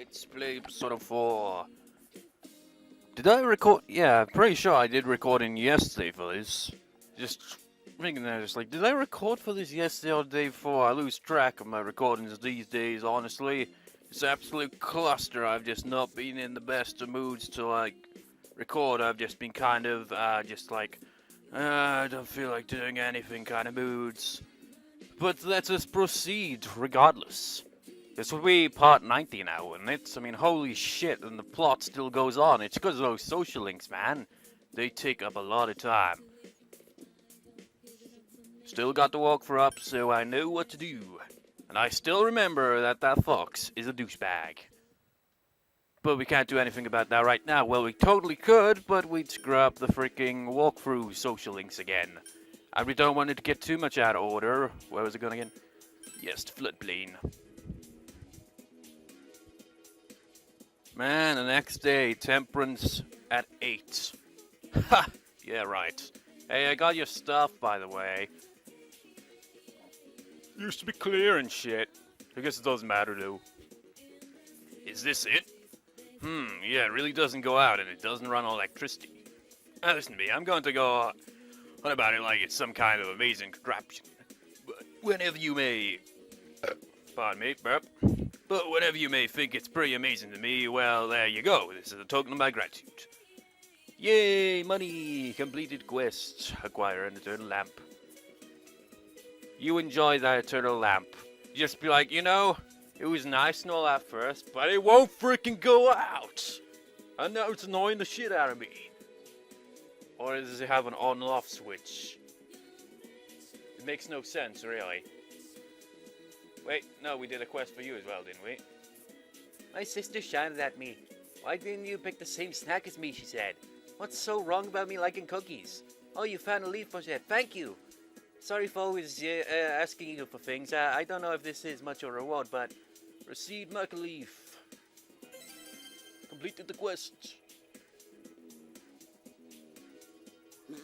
let's play episode 4. Did I record? Yeah, I'm pretty sure I did recording yesterday for this. Just thinking that, just like, did I record for this yesterday or the day before? I lose track of my recordings these days, honestly. It's an absolute cluster. I've just not been in the best of moods to, like, record. I've just been kind of, I don't feel like doing anything kind of moods. But let us proceed, regardless. This will be part 90 now, and holy shit, and the plot still goes on. It's because of those social links, man. They take up a lot of time. Still got the walkthrough up, so I know what to do. And I still remember that fox is a douchebag. But we can't do anything about that right now. Well, we totally could, but we'd screw up the freaking walkthrough social links again. And we don't want it to get too much out of order. Where was it going again? Yes, the floodplain. Man, the next day, temperance at 8. Ha! Yeah, right. Hey, I got your stuff, by the way. Used to be clear and shit. I guess it doesn't matter, though. Is this it? Yeah, it really doesn't go out, and it doesn't run on electricity. Now, listen to me, I'm going to go on about it like it's some kind of amazing contraption. But whenever you may... pardon me, burp. But whatever you may think it's pretty amazing to me, well, there you go. This is a token of my gratitude. Yay, money! Completed quest. Acquire an eternal lamp. You enjoy that eternal lamp. Just be like, you know, it was nice and all at first, but it won't freaking go out! And now it's annoying the shit out of me. Or does it have an on and off switch? It makes no sense, really. Wait, no, we did a quest for you as well, didn't we? My sister shouted at me. Why didn't you pick the same snack as me, she said. What's so wrong about me liking cookies? Oh, you found a leaf for that. Thank you. Sorry for always asking you for things. I don't know if this is much of a reward, but... Received Merkel leaf. Completed the quest. My.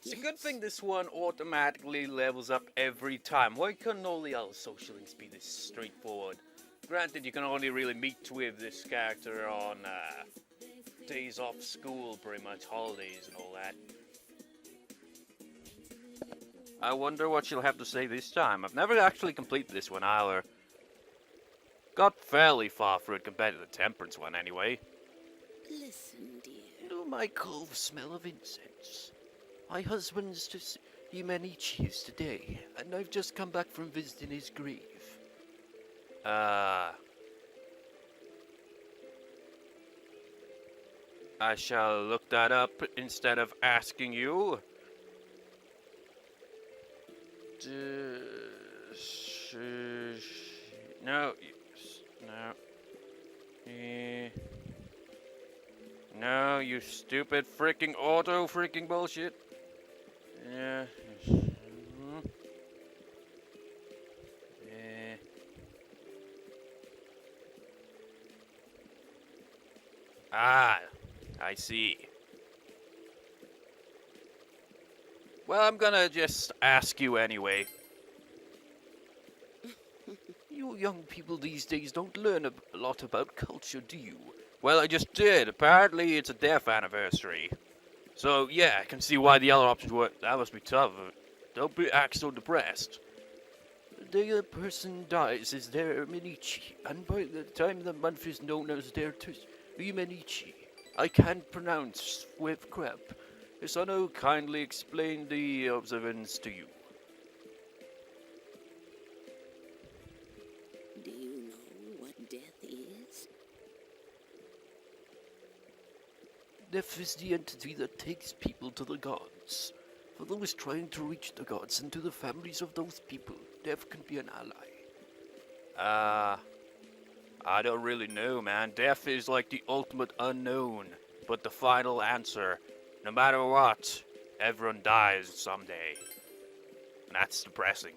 It's a good thing this one automatically levels up every time. Why couldn't all the other social links be this straightforward? Granted, you can only really meet with this character on days off school, pretty much, holidays and all that. I wonder what she'll have to say this time. I've never actually completed this one either. Got fairly far through it compared to the temperance one anyway. Listen, dear. Do my cove smell of incense? My husband's just Humaniches today, and I've just come back from visiting his grave. I shall look that up instead of asking you. No. No, you stupid freaking auto freaking bullshit. Yeah. Ah, I see. Well, I'm gonna just ask you anyway. You young people these days don't learn a lot about culture, do you? Well, I just did. Apparently, it's a death anniversary. So, yeah, I can see why the other options were... That must be tough. Don't act so depressed. The day a person dies is their Minichi, and by the time the month is known as their Minichi. I can't pronounce with crap. Isano kindly explain the observance to you. Do you know what death is? Death is the entity that takes people to the gods. For those trying to reach the gods and to the families of those people, death can be an ally. I don't really know, man. Death is like the ultimate unknown, but the final answer. No matter what, everyone dies someday. And that's depressing.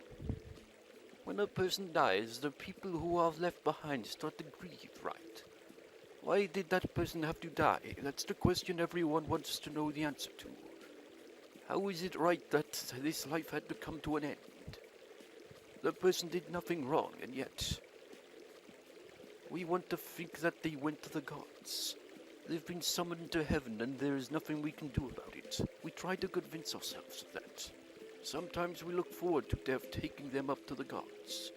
When a person dies, the people who are left behind start to grieve, right? Why did that person have to die? That's the question everyone wants to know the answer to. How is it right that this life had to come to an end? The person did nothing wrong, and yet we want to think that they went to the gods. They've been summoned to heaven, and there is nothing we can do about it. We try to convince ourselves of that. Sometimes we look forward to death taking them up to the gods.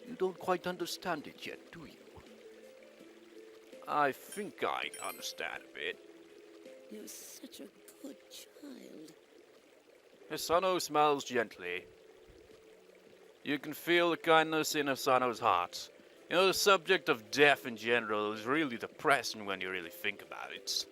You don't quite understand it yet, do you? I think I understand a bit. You're such a good child. Asano smiles gently. You can feel the kindness in Asano's heart. You know, the subject of death in general is really depressing when you really think about it.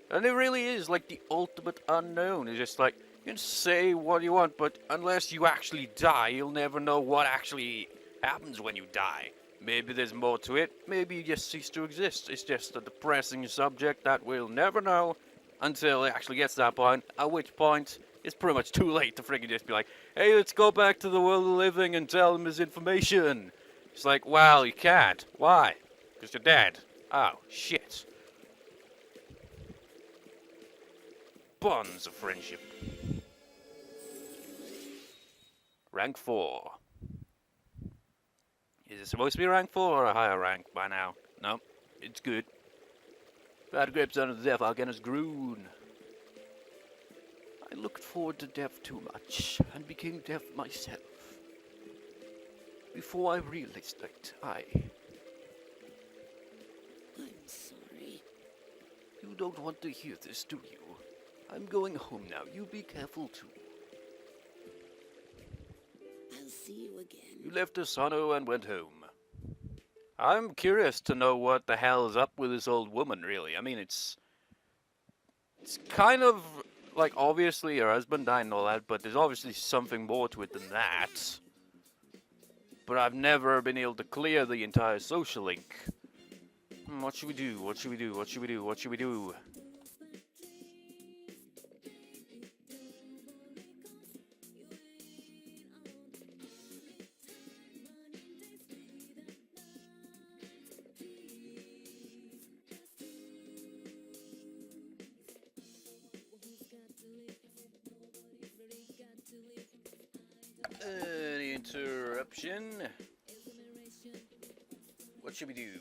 And it really is like the ultimate unknown. It's just like, you can say what you want, but unless you actually die, you'll never know what actually happens when you die. Maybe there's more to it, maybe you just cease to exist. It's just a depressing subject that we'll never know until it actually gets to that point, at which point it's pretty much too late to freaking just be like, hey, let's go back to the world of living and tell them this information. It's like, well, you can't. Why? Because you're dead. Oh, shit. Bonds of friendship. Rank 4. Is it supposed to be rank 4 or a higher rank by now? No, it's good. Bad grips under the death Arcanus Groon. I looked forward to death too much, and became death myself. Before I realized it, I'm sorry. You don't want to hear this, do you? I'm going home now. You be careful too. I'll see you again. You left Asano and went home. I'm curious to know what the hell is up with this old woman, really. I mean, it's kind of like, obviously her husband died and all that, but there's obviously something more to it than that. But I've never been able to clear the entire social link. What should we do? What should we do? What should we do? What should we do? Any interruption? What should we do?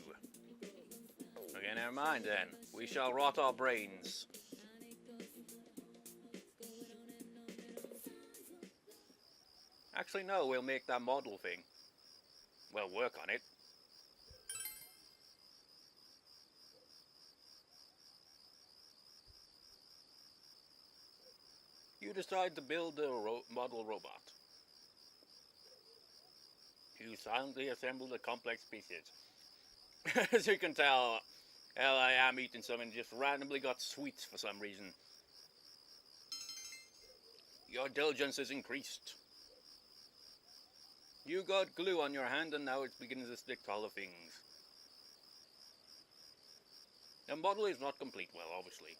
Okay, never mind then. We shall rot our brains. Actually, no, we'll make that model thing. We'll work on it. You decide to build a model robot. You silently assemble the complex pieces. As you can tell, hell, I am eating some and just randomly got sweets for some reason. Your diligence is increased. You got glue on your hand and now it's beginning to stick to other things. The model is not complete, well, obviously.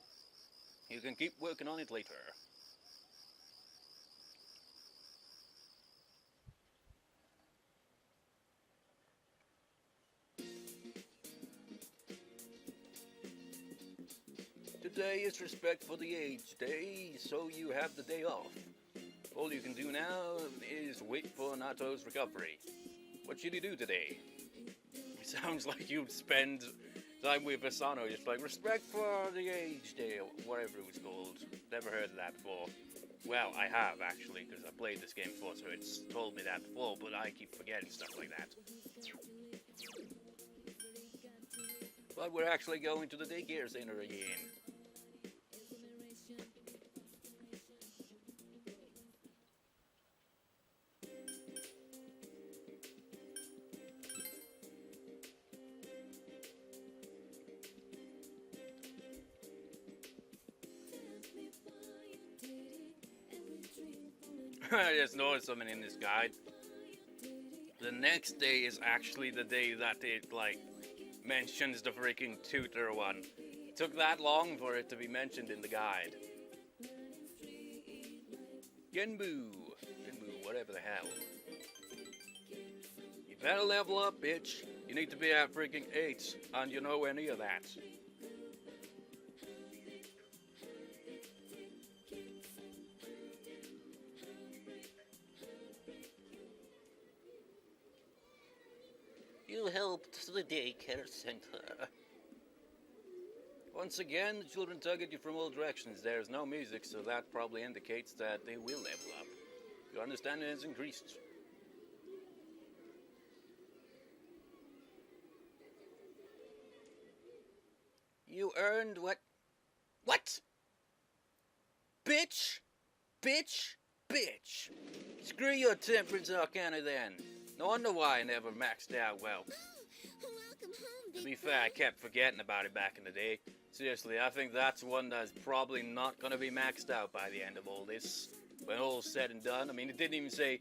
You can keep working on it later. Today is Respect for the Age Day, so you have the day off. All you can do now is wait for Nato's recovery. What should you do today? It sounds like you'd spend time with Asano, just like Respect for the Age Day, or whatever it was called. Never heard of that before. Well, I have actually, because I played this game before, so it's told me that before, but I keep forgetting stuff like that. But we're actually going to the daycare center again. I just noticed something in this guide. The next day is actually the day that it, like, mentions the freaking tutor one. It took that long for it to be mentioned in the guide. Genbu, whatever the hell. You better level up, bitch. You need to be at freaking 8, and you're nowhere near that. to the daycare center. Once again, the children tug at you from all directions. There's no music, so that probably indicates that they will level up. Your understanding has increased. You earned what? What? Bitch! Bitch! Bitch! Screw your temperance arcana then. No wonder why I never maxed out well. Welcome home, To big be fair, I kept forgetting about it back in the day. Seriously, I think that's one that's probably not going to be maxed out by the end of all this. When all's said and done, I mean, it didn't even say,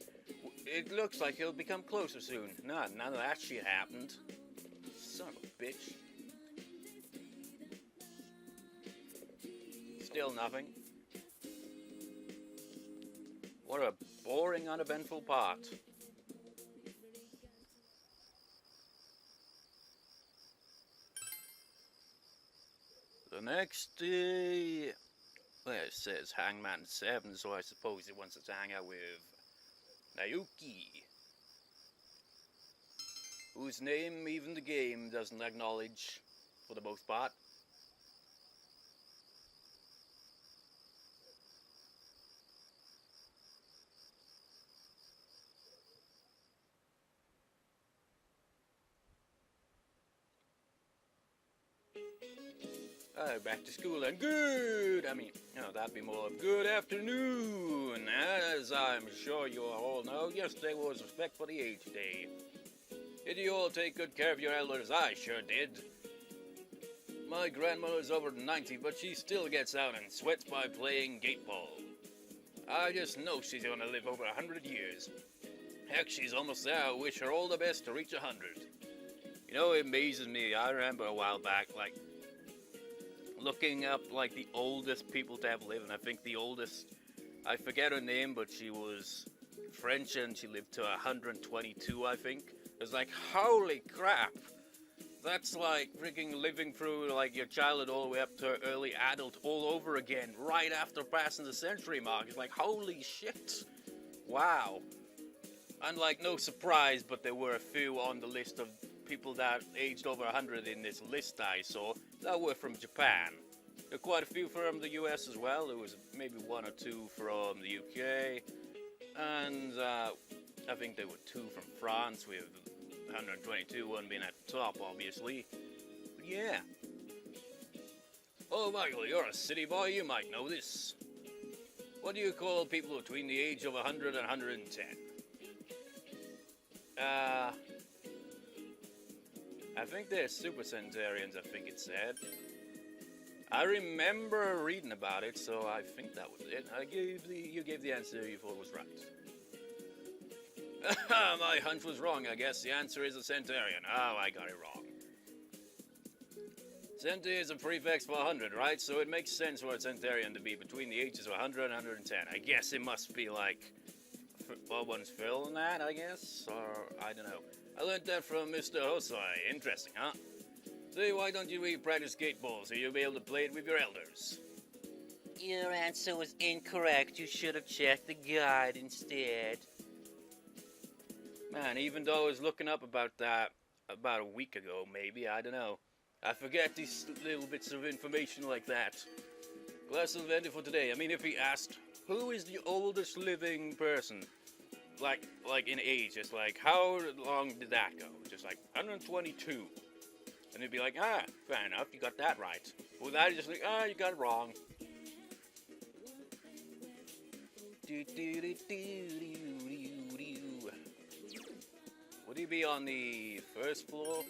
it looks like he'll become closer soon. Nah, none of that shit happened. Son of a bitch. Still nothing. What a boring, uneventful part. The next day, well, it says Hangman 7, so I suppose it wants us to hang out with Naoki, whose name even the game doesn't acknowledge, for the most part. Oh, back to school and good! I mean, that'd be more of good afternoon. As I'm sure you all know, yesterday was Respect for the Aged Day. Did you all take good care of your elders? I sure did. My grandmother's over 90, but she still gets out and sweats by playing gate ball. I just know she's gonna live over 100 years. Heck, she's almost there. I wish her all the best to reach 100. You know, it amazes me. I remember a while back, looking up the oldest people to have lived, and I think the oldest, I forget her name, but she was French and she lived to 122, I think. It's like, holy crap, that's like freaking living through your childhood all the way up to early adult all over again right after passing the century mark. It's like, holy shit, wow. And no surprise, but there were a few on the list of people that aged over 100 in this list I saw that were from Japan. There were quite a few from the US as well. There was maybe one or two from the UK, and I think there were two from France, with 122, one being at the top, obviously. But yeah. Oh, Michael, you're a city boy, you might know this. What do you call people between the age of 100 and 110? I think they're super centenarians, I think it said. I remember reading about it, so I think that was it. You gave the answer you thought was right. My hunch was wrong. I guess the answer is a centurion. Oh, I got it wrong. Centi is a prefix for 100, right? So it makes sense for a centurion to be between the ages of 100 and 110. I guess it must be one's Phil and that, I guess? Or, I don't know. I learned that from Mr. Hosai. Interesting, huh? Say, why don't you practice skateball so you'll be able to play it with your elders? Your answer was incorrect. You should have checked the guide instead. Man, even though I was looking up about that about a week ago, maybe, I don't know. I forget these little bits of information like that. Class event for today. I mean, if he asked, who is the oldest living person? Like in age, it's how long did that go? Just 122. And he'd be like, fair enough, you got that right. Well, that is just you got it wrong. Would he be on the first floor,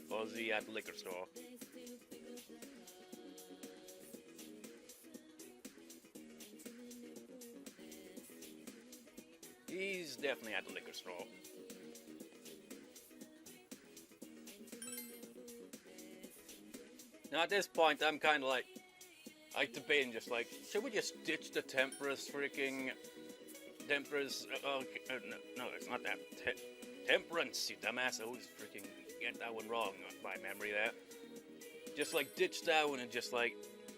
or is he at the liquor store? He's definitely at the liquor store. Now at this point, I'm kind of debating should we just ditch the Temperance Temperance, no, it's not that. Temperance, you dumbass. I always freaking get that one wrong by memory there. Just ditch that one and just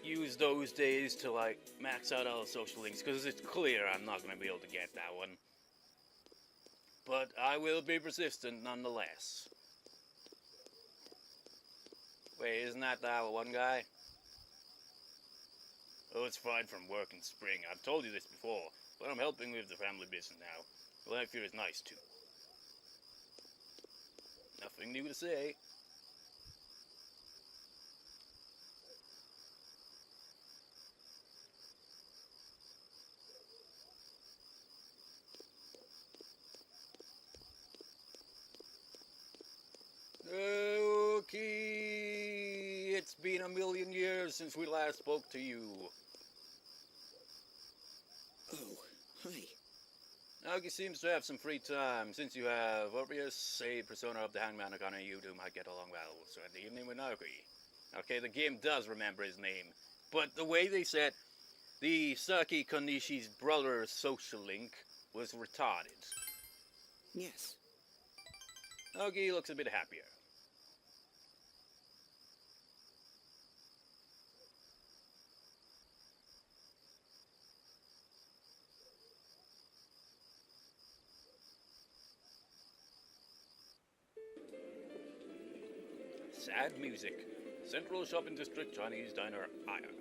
use those days to max out all the social links, because it's clear I'm not going to be able to get that one. But I will be persistent nonetheless. Wait, isn't that the one guy? Oh, it's fine from work in spring. I've told you this before, but I'm helping with the family business now. The life here is nice too. Nothing new to say. Naoki! It's been a million years since we last spoke to you. Oh, hi. Naoki seems to have some free time, since you have obvious a persona of the hangman Akane you two might get along well. So at the evening with Naoki. Okay, the game does remember his name, but the way they said the Saki Konishi's brother social link was retarded. Yes. Naoki looks a bit happier. Sad music. Central Shopping District Chinese Diner, Aya.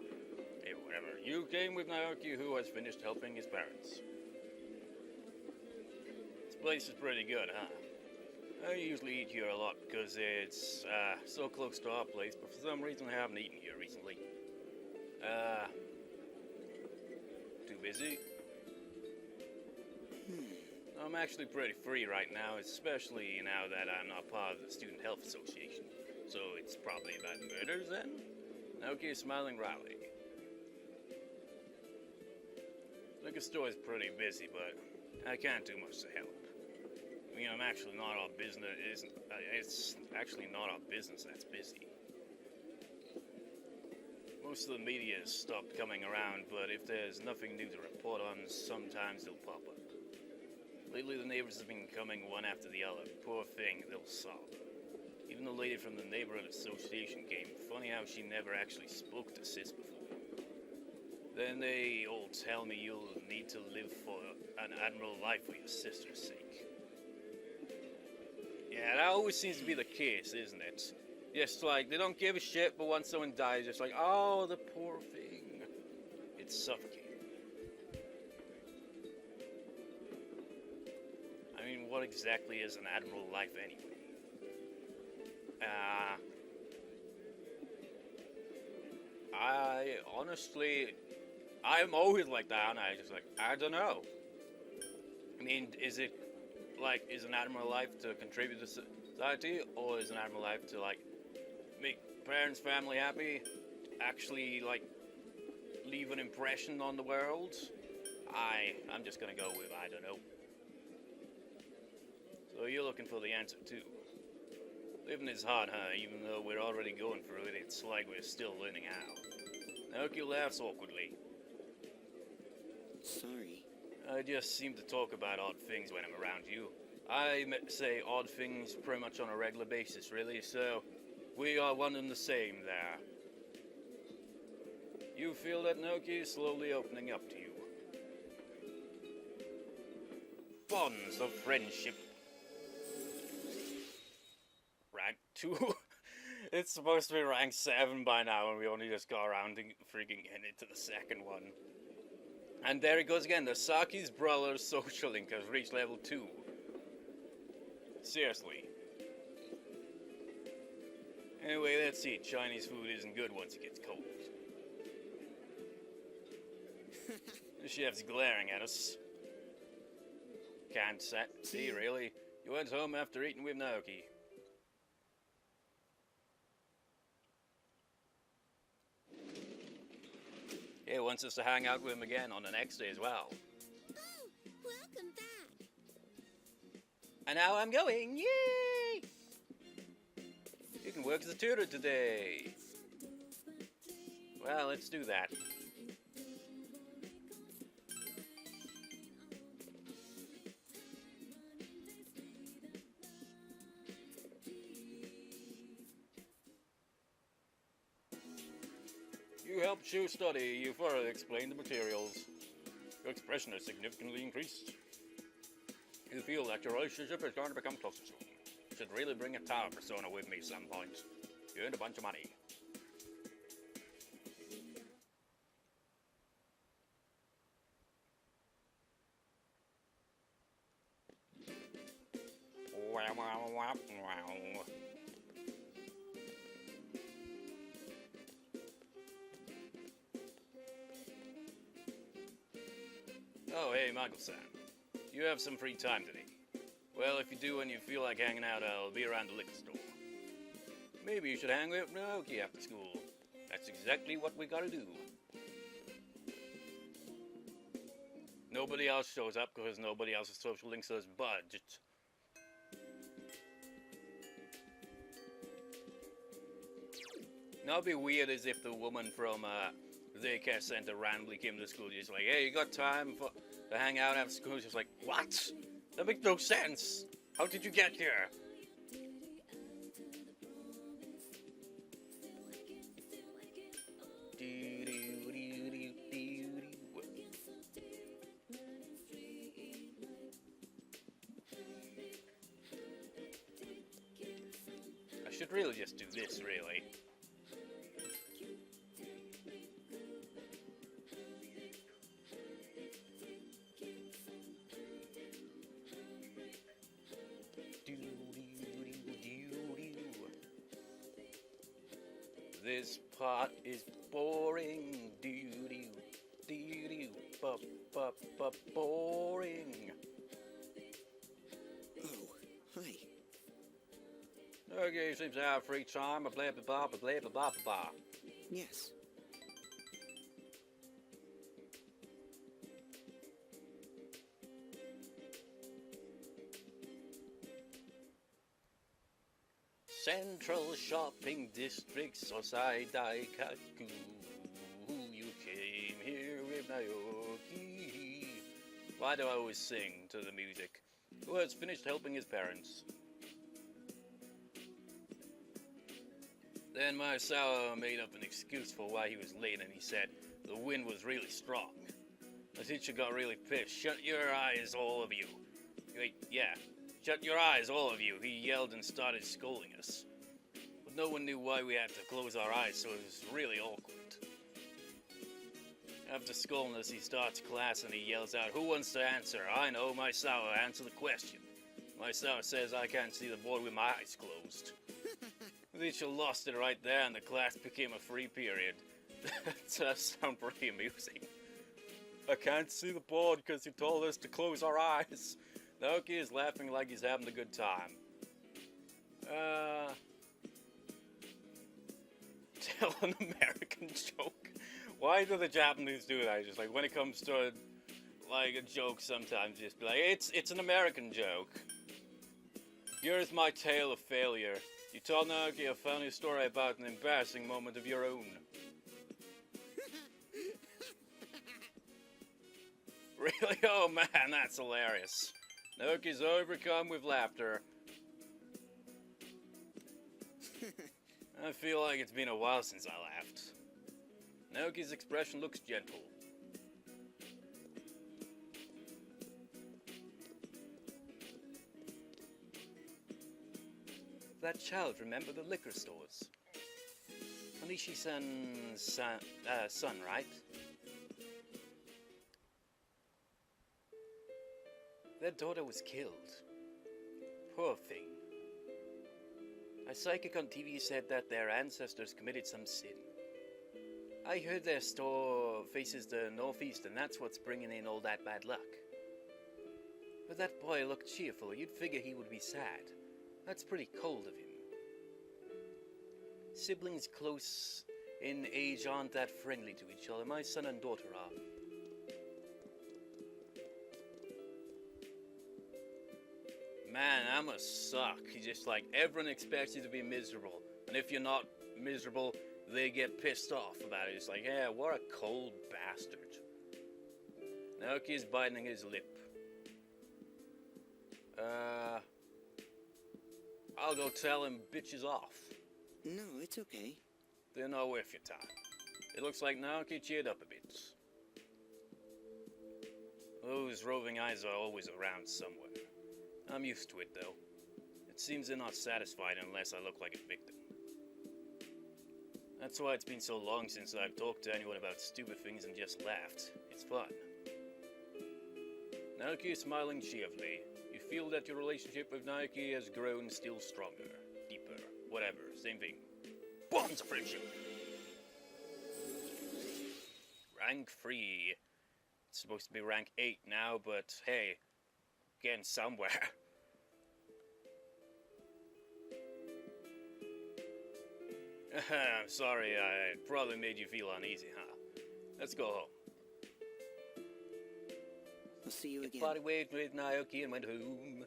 Hey, whatever. You came with Naoki, who has finished helping his parents. This place is pretty good, huh? I usually eat here a lot because it's so close to our place, but for some reason I haven't eaten here recently. Too busy? I'm actually pretty free right now, especially now that I'm not part of the Student Health Association. So it's probably about murders then? Naoki is smiling wryly. Liquor store is pretty busy, but I can't do much to help. I mean, I'm actually not our business. It's actually not our business that's busy. Most of the media has stopped coming around, but if there's nothing new to report on, sometimes they'll pop up. Lately, the neighbors have been coming one after the other. Poor thing, they'll sob. Even the lady from the neighborhood association came. Funny how she never actually spoke to Sis before. Then they all tell me you'll need to live for an admirable life for your sister's sake. Yeah, that always seems to be the case, isn't it? Just like, they don't give a shit, but once someone dies, it's like, oh, the poor thing. It's suffocating. I mean, what exactly is an admirable life anyway? I'm always like that, and I just like, I don't know. I mean, is it like, is an admirable life to contribute to society, or is an admirable life to like make parents, family happy, actually like leave an impression on the world? I'm just gonna go with I don't know. So you're looking for the answer too. Living is hard, huh? Even though we're already going through it, it's like we're still learning how. Naoki laughs awkwardly. Sorry. I just seem to talk about odd things when I'm around you. I say odd things pretty much on a regular basis, really, so we are one and the same there. You feel that Naoki is slowly opening up to you. Bonds of friendship. Rank 2? It's supposed to be rank 7 by now, and we only just got around to freaking getting into the second one. And there it goes again, the Saki's brother's social link has reached level 2. Seriously. Anyway, let's see. Chinese food isn't good once it gets cold. The chef's glaring at us. Can't see, really. You went home after eating with Naoki. He wants us to hang out with him again on the next day as well. Oh, welcome back. And now I'm going, yay! You can work as a tutor today. Well, let's do that. You helped Shu study. You further explained the materials. Your expression has significantly increased. You feel that your relationship is going to become closer soon. You should really bring a tower persona with me some point. You earned a bunch of money. Wow, wow, wow, wow. Oh, hey, Michael-san. You have some free time today. Well, if you do and you feel like hanging out, I'll be around the liquor store. Maybe you should hang with Naoki after school. That's exactly what we gotta do. Nobody else shows up because nobody else's social links does budge. Now it'd be weird as if the woman from the daycare center randomly came to school just like, hey, you got time to hang out after school? She's like, what? That makes no sense. How did you get here? I should really just do this, really. This part is boring. Boring. Oh, hi. Okay, seems to have free time. Blah blah blah blah blah blah blah. Yes. Central Shopping District, Sosai Daikaku. You came here with Naoki. Why do I always sing to the music? Who has finished helping his parents? Then Maesawa made up an excuse for why he was late, and he said the wind was really strong. The teacher got really pissed. Shut your eyes, all of you. Wait, yeah. Shut your eyes, all of you. He yelled and started scolding us. But no one knew why we had to close our eyes, so it was really awkward. After scolding us, he starts class and he yells out, who wants to answer? I know, Maesawa, answer the question. Maesawa says I can't see the board with my eyes closed. The teacher lost it right there and the class became a free period. That does sound pretty amusing. I can't see the board because he told us to close our eyes. Naoki is laughing like he's having a good time. Tell an American joke. Why do the Japanese do that? Just like when it comes to like a joke, sometimes just be like, it's an American joke. Here's my tale of failure. You tell Naoki a funny story about an embarrassing moment of your own. Really? Oh man, that's hilarious. Naoki's overcome with laughter. I feel like it's been a while since I laughed. Naoki's expression looks gentle. That child remember the liquor stores. Onishi-san's son, right? Their daughter was killed. Poor thing. A psychic on TV said that their ancestors committed some sin. I heard their store faces the northeast and that's what's bringing in all that bad luck. But that boy looked cheerful. You'd figure he would be sad. That's pretty cold of him. Siblings close in age aren't that friendly to each other. My son and daughter are. Man, that must suck. You just like, everyone expects you to be miserable. And if you're not miserable, they get pissed off about it. It's like, yeah, what a cold bastard. Naoki's biting his lip. I'll go tell him bitches off. No, it's okay. Then not worth your time. It looks like Naoki cheered up a bit. Those roving eyes are always around somewhere. I'm used to it, though. It seems they're not satisfied unless I look like a victim. That's why it's been so long since I've talked to anyone about stupid things and just laughed. It's fun. Naoki is smiling cheerfully. You feel that your relationship with Naoki has grown still stronger, deeper, whatever, same thing. Bonds of friendship! Rank 3. It's supposed to be rank 8 now, but hey, getting somewhere. I'm sorry, I probably made you feel uneasy, huh? Let's go home. I'll see you again. Party waved with Naoki and went home.